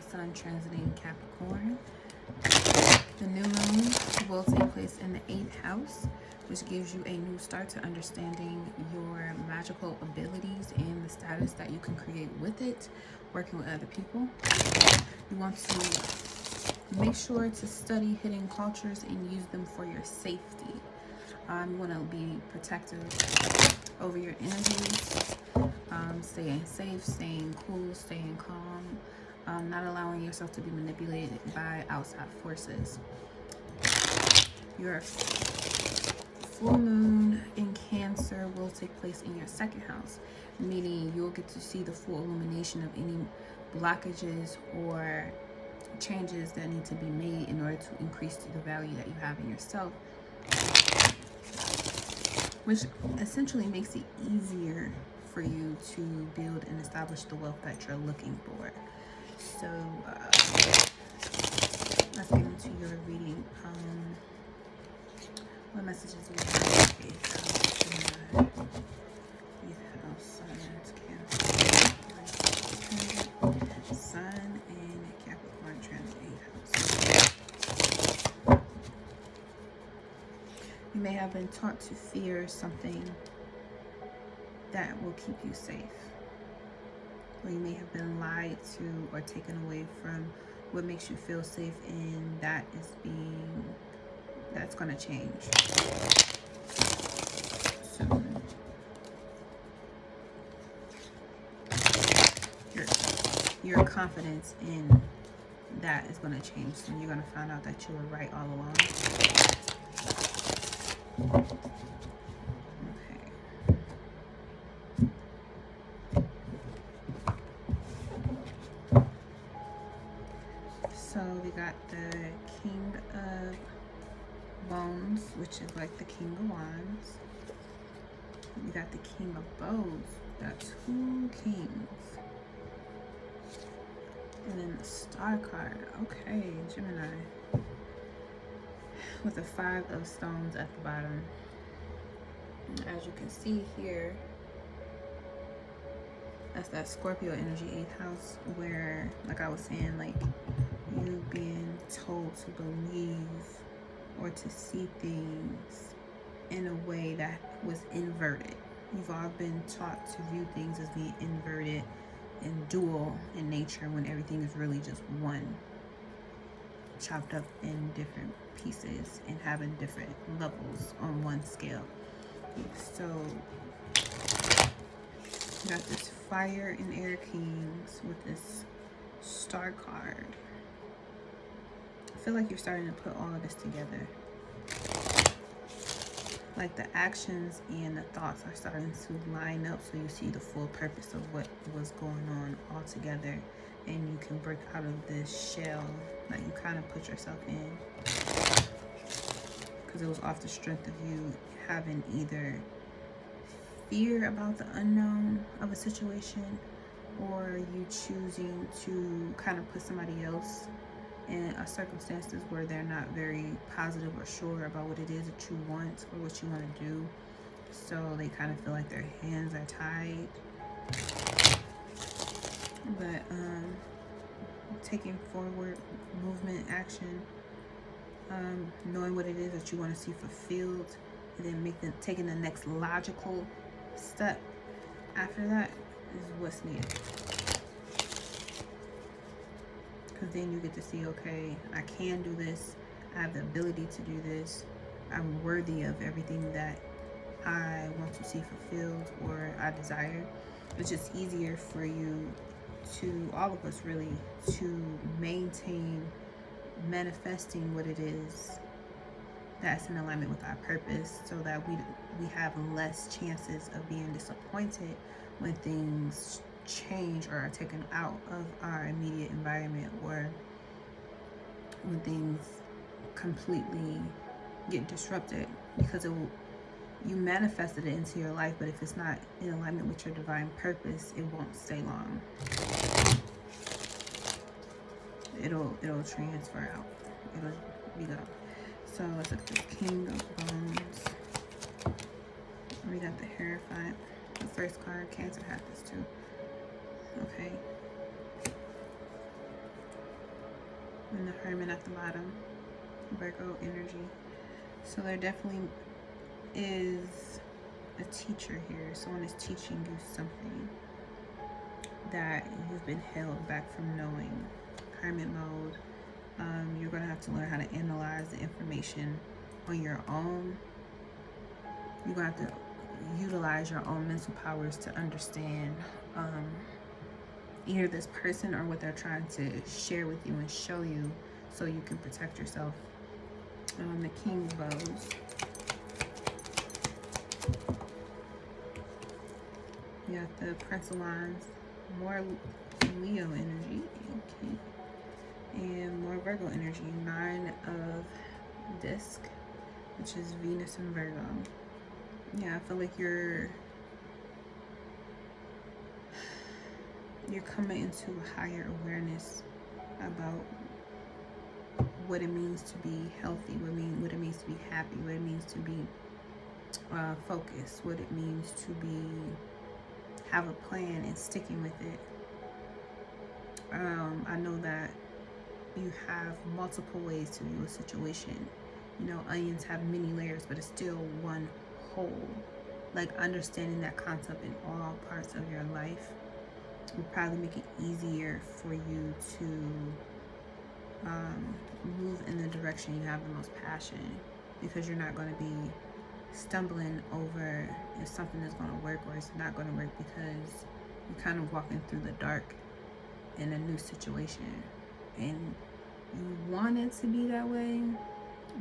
Sun transiting Capricorn. The new moon will take place in the 8th house, which gives you a new start to understanding your magical abilities and the status that you can create with it, working with other people. You want to make sure to study hidden cultures and use them for your safety. You want to be protective over your energies, staying safe, staying cool, staying calm, not allowing yourself to be manipulated by outside forces. Your full moon in Cancer will take place in your 2nd house, meaning you'll get to see the full illumination of any blockages or changes that need to be made in order to increase the value that you have in yourself, which essentially makes it easier for you to build and establish the wealth that you're looking for. So let's get into your reading. What messages we have? 8th house, Sun and Capricorn transit 8th house. You may have been taught to fear something that will keep you safe, or you may have been lied to or taken away from what makes you feel safe, and that's going to change. So your confidence in that is going to change, and you're going to find out that you were right all along. So we got the King of Wands, which is like the King of Wands. We got the King of Bows. We got 2 kings. And then the Star card. Okay, Gemini. With the 5 of Stones at the bottom. As you can see here, that's that Scorpio energy, 8th house, where, like I was saying, like you being told to believe or to see things in a way that was inverted. You've all been taught to view things as being inverted and dual in nature, when everything is really just one, chopped up in different pieces and having different levels on one scale. So you got this Fire and Air Kings with this Star card. I feel like you're starting to put all of this together. Like the actions and the thoughts are starting to line up, so you see the full purpose of what was going on all together, and you can break out of this shell that you kind of put yourself in, because it was off the strength of you having either fear about the unknown of a situation, or you choosing to kind of put somebody else in circumstances where they're not very positive or sure about what it is that you want or what you want to do. So they kind of feel like their hands are tied. But taking forward movement, action, knowing what it is that you want to see fulfilled, and then taking the next logical step after that is what's needed. Because then you get to see, okay, I can do this, I have the ability to do this, I'm worthy of everything that I want to see fulfilled or I desire. It's just easier for you to, all of us really, to maintain manifesting what it is that's in alignment with our purpose, so that we have less chances of being disappointed when things change or are taken out of our immediate environment, or when things completely get disrupted, because you manifested it into your life, but if it's not in alignment with your divine purpose, it won't stay long. It'll transfer out. It'll be gone. So let's look at the King of Bones. We got the Hierophant. The first card, Cancer had this too. Okay. And the Hermit at the bottom, Virgo energy. So there definitely is a teacher here. Someone is teaching you something that you've been held back from knowing. Hermit mode. You're going to have to learn how to analyze the information on your own. You're going to have to utilize your own mental powers to understand either this person or what they're trying to share with you and show you so you can protect yourself. The King of Bows. You got the Prince of Wands, more Leo energy, okay, and more Virgo energy. 9 of Disc, which is Venus and Virgo. Yeah, I feel like you're coming into a higher awareness about what it means to be healthy, what it means to be happy, what it means to be focused, what it means to have a plan and sticking with it. I know that you have multiple ways to view a situation. You know, onions have many layers, but it's still one whole. Like, understanding that concept in all parts of your life will probably make it easier for you to move in the direction you have the most passion, because you're not going to be stumbling over if something is going to work or it's not going to work, because you're kind of walking through the dark in a new situation, and you want it to be that way.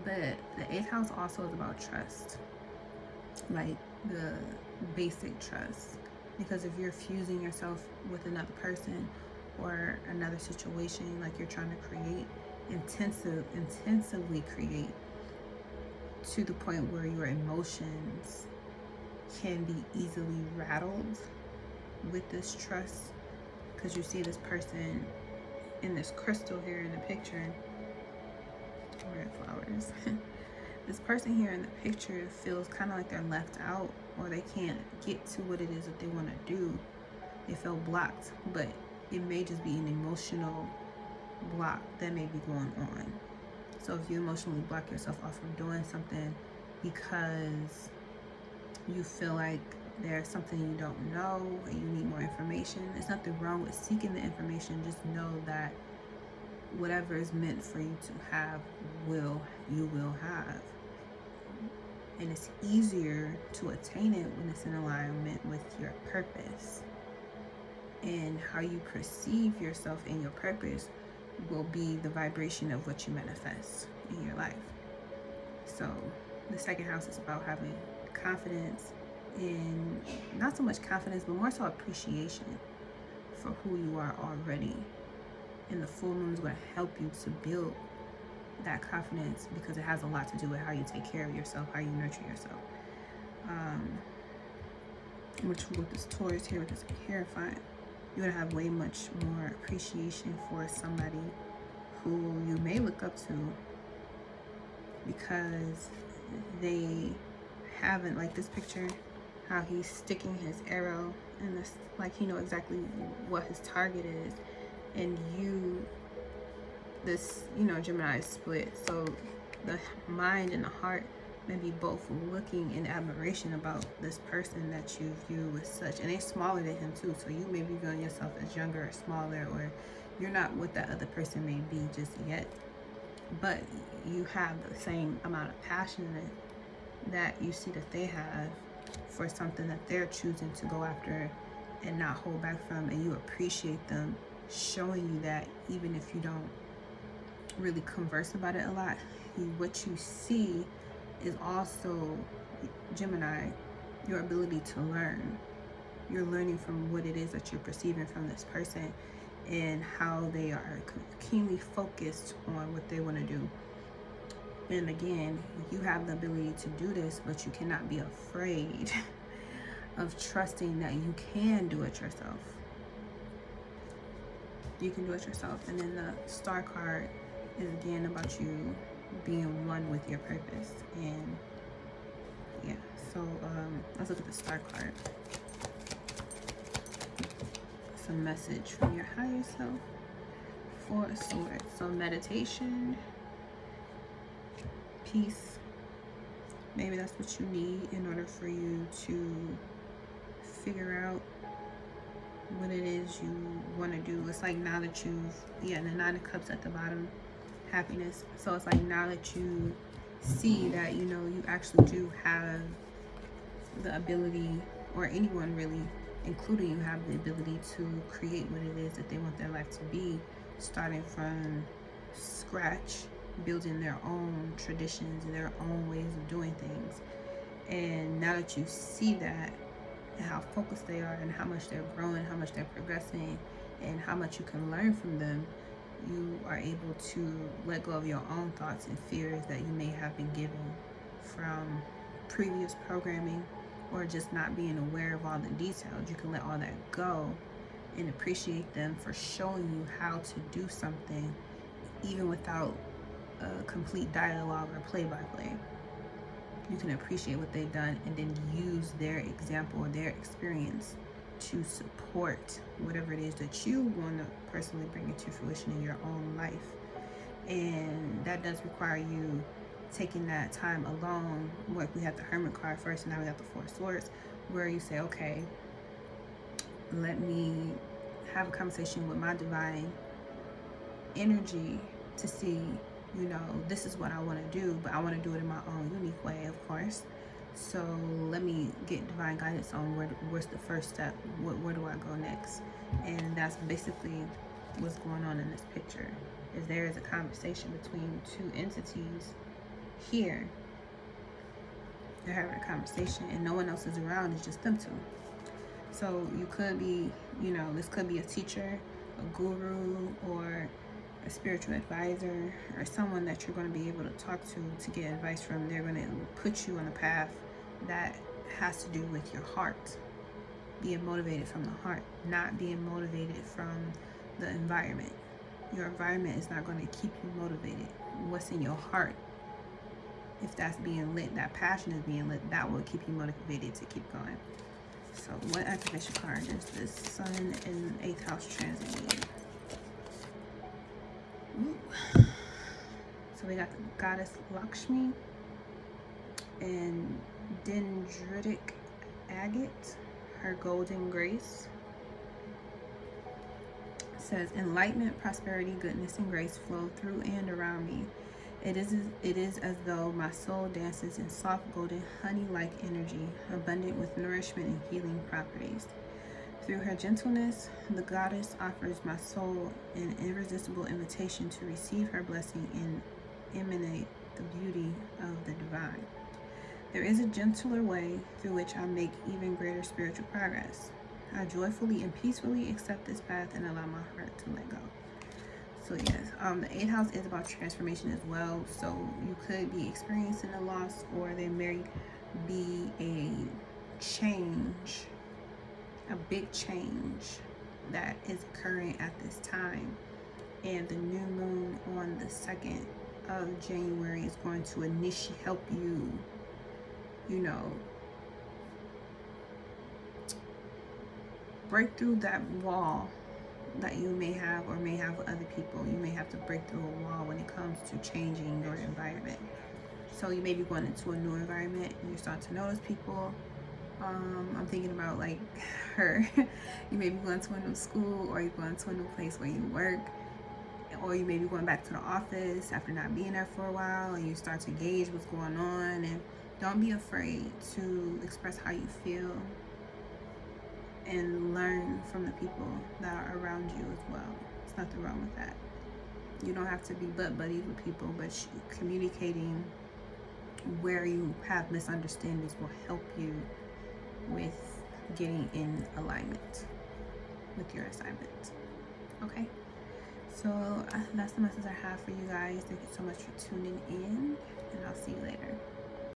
But the 8th house also is about trust, like the basic trust, because if you're fusing yourself with another person or another situation, like you're trying to create, intensively create, to the point where your emotions can be easily rattled with this trust, because you see this person in this crystal here in the picture, red flowers. This person here in the picture feels kind of like they're left out, or they can't get to what it is that they want to do. They feel blocked, but it may just be an emotional block that may be going on. So if you emotionally block yourself off from doing something because you feel like there's something you don't know and you need more information, there's nothing wrong with seeking the information. Just know that whatever is meant for you to have, you will have. And it's easier to attain it when it's in alignment with your purpose. And how you perceive yourself and your purpose will be the vibration of what you manifest in your life. So the 2nd house is about having confidence in, not so much confidence, but more so appreciation for who you are already. And the full moon is going to help you to build that confidence, because it has a lot to do with how you take care of yourself, how you nurture yourself. Which with this Taurus here with this Hierophant, you're going to have way much more appreciation for somebody who you may look up to, because they haven't, like this picture, how he's sticking his arrow in this, like he knows exactly what his target is. And this, Gemini is split, so the mind and the heart may be both looking in admiration about this person that you view as such, and they're smaller than him too, so you may be viewing yourself as younger or smaller, or you're not what that other person may be just yet, but you have the same amount of passion that you see that they have for something that they're choosing to go after and not hold back from, and you appreciate them showing you that, even if you don't really converse about it a lot. What you see is also, Gemini, your ability to learn. You're learning from what it is that you're perceiving from this person and how they are keenly focused on what they want to do. And again, you have the ability to do this, but you cannot be afraid of trusting that you can do it yourself. You can do it yourself. And then the Star card is again about you being one with your purpose. And yeah, so let's look at the Star card. It's a message from your higher self Four of Swords. So meditation, peace. Maybe that's what you need in order for you to figure out what it is you want to do. It's like now that the Nine of Cups at the bottom, happiness. So it's like now that you see that, you know, you actually do have the ability, or anyone really, including you, have the ability to create what it is that they want their life to be, starting from scratch, building their own traditions and their own ways of doing things. And now that you see that, and how focused they are, and how much they're growing, how much they're progressing, and how much you can learn from them, you are able to let go of your own thoughts and fears that you may have been given from previous programming, or just not being aware of all the details. You can let all that go and appreciate them for showing you how to do something, even without a complete dialogue or play-by-play. You can appreciate what they've done and then use their example or their experience to support whatever it is that you want to personally bring into fruition in your own life. And that does require you taking that time alone. Like we had the Hermit card first, and now we got the Four of Swords, where you say, okay, let me have a conversation with my divine energy to see, you know, this is what I want to do, but I want to do it in my own unique way, of course. So let me get divine guidance on where's the first step, where do I go next. And that's basically what's going on in this picture, is there is a conversation between two entities here. They're having a conversation and no one else is around, it's just them two. So you could be, you know, this could be a teacher, a guru, or a spiritual advisor, or someone that you're going to be able to talk to get advice from. They're going to put you on a path that has to do with your heart, being motivated from the heart, not being motivated from the environment. Your environment is not going to keep you motivated. What's in your heart, if that's being lit, that passion is being lit, that will keep you motivated to keep going. So what activation card is this Sun in 8th house transit? Ooh. So we got the goddess Lakshmi and dendritic agate, her golden grace. It says, enlightenment, prosperity, goodness, and grace flow through and around me. It is as though my soul dances in soft golden honey-like energy, abundant with nourishment and healing properties. Through her gentleness, the goddess offers my soul an irresistible invitation to receive her blessing and emanate the beauty of the divine. There is a gentler way through which I make even greater spiritual progress. I joyfully and peacefully accept this path and allow my heart to let go. So yes, the 8th house is about transformation as well. So you could be experiencing a loss, or there may be a change, a big change that is occurring at this time. And the new moon on the 2nd of January is going to help you, you know, break through that wall that you may have or may have with other people. You may have to break through a wall when it comes to changing your environment. So you may be going into a new environment and you start to notice people. I'm thinking about like her. You may be going to a new school, or you're going to a new place where you work, or you may be going back to the office after not being there for a while, and you start to gauge what's going on. And don't be afraid to express how you feel and learn from the people that are around you as well. There's nothing wrong with that. You don't have to be butt buddies with people, but communicating where you have misunderstandings will help you with getting in alignment with your assignment. Okay, so that's the message I have for you guys. Thank you so much for tuning in.